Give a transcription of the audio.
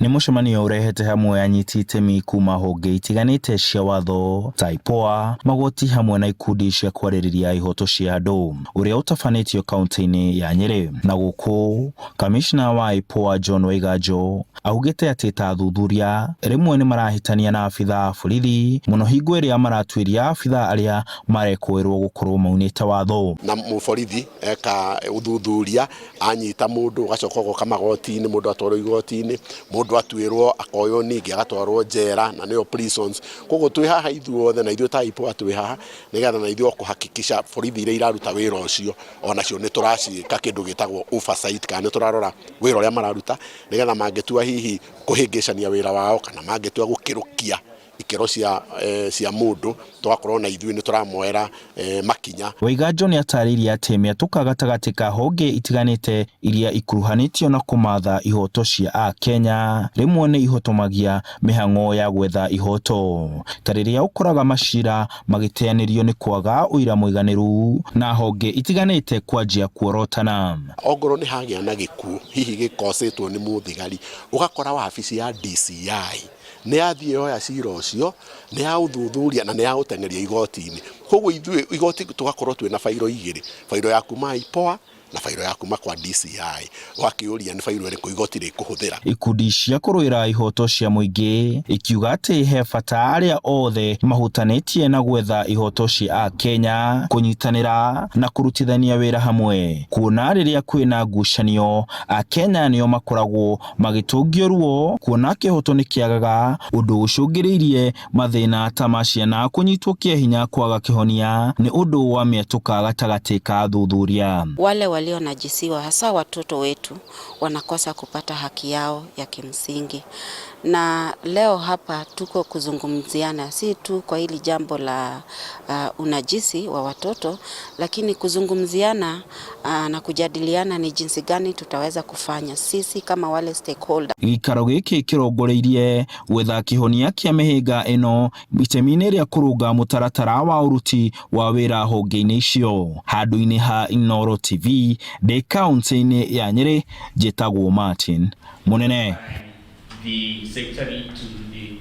nĩ mũcemanio ũrehete hamwe anyiti itemi kuma honge itiganĩte cia watho ta IPOA, magoti hamwe na ikundi cia kwarĩrĩria ihoto cia andũ, ũrĩa ũtabanĩtio kaunti-inĩ ya Nyeri. Na gũkũ kamishna wa IPOA John Waiganjo augĩte atĩ ta thuthuria rĩmwe nĩ marahĩtania na abitha borithi mũno hingo ĩrĩa maratuĩria abitha arĩa marekũĩrwo gũkorwo maunĩte watho. Na mũborithi eka ũthuthuria anyita mũndũ ũgacoka ũgoka magoti-inĩ, mũndũ atwarwo igoti-inĩ, mũndũ atuĩrwo akoywo ningĩ agatwarwo njera, na nĩyo prisons. Koguo twĩ haha ithuothe na ithuĩ ta IPOA twĩ haha nĩgetha na ithuĩ kũhakikisha borithi iria iraruta wĩra ũcio onacio nĩ tũraciĩka kĩndũ gĩtagwo oversight, kana nĩ tũrarora wĩra ũrĩa mararuta nĩgetha mangĩtua hihi kũhĩngĩcania wĩra wao kana mangĩtua gũkĩrũkia ikero cia mũndũ twakorwo na ithuĩ nĩ tũramoera makinya. Waiganjo nĩ atarĩirie atĩ mĩatũka gatagatĩ ka honge itiganĩte iria ikuruhanĩtio na kũmatha ihoto cia Akenya rĩmwe nĩ ihotomagia mĩhango ya gwetha ihoto, ta rĩrĩa ũkoraga macira magĩteanĩrio nĩ kwaga ũira mũiganĩru na honge itiganĩte kwanjia kuorotana. Ongorwo nĩ hagĩa na gĩkuũ hihi gĩkosĩtwo nĩ mũthigari, ũgakora wabici ya DCI nĩ yathiĩ yoya cira ũcio, nĩ yaũthuthuria na nĩ yaũteng'eria igoti-inĩ. Koguo ithuĩ igoti tũgakorwo twĩna bairo igĩrĩ, bairo ya kuma IPOA na bairo ya kuma kwa DCI. Wakĩũria nĩ bairo ĩrĩkũ igoti rĩkũhũthĩra. Ikundi cia kũrũĩra ihoto cia mũingĩ ikiuga atĩ he bata arĩa othe mahutanĩtie na gwetha ihoto cia Akenya kũnyitanĩra na kũrutithania wĩra hamwe, kuona rĩrĩa kwĩna ngucanio Akenya nĩo makoragwo magĩtũngio ruo, kuona kĩhoto nĩ kĩagaga, ũndũ ũcũngĩrĩirie mathĩna ta ma ciana kũnyitwo kĩahinya kwaga kĩhonia nĩ ũndũ wa mĩatũka gatagatĩ ka thuthuria. Wale walionajisiwa hasa watoto wetu wanakosa kupata haki yao ya kimsingi, na leo hapa tuko kuzungumziana si tu kwa hili jambo la unajisi wa watoto, lakini kuzungumziana na kujadiliana ni jinsi gani tutaweza kufanya sisi kama wale stakeholder. Gĩikaro gĩkĩ kĩrongoreirie gwetha kĩhonia kĩa mĩhĩnga ĩno itemi-inĩ rĩa kũrũnga mũtaratara wa ũruti wa wĩra honge-inĩ icio. Handũ-inĩ ha Inooro TV ndĩ kaunti-inĩ ya Nyeri, njĩtagwo Martin Mũnene. The secretary to the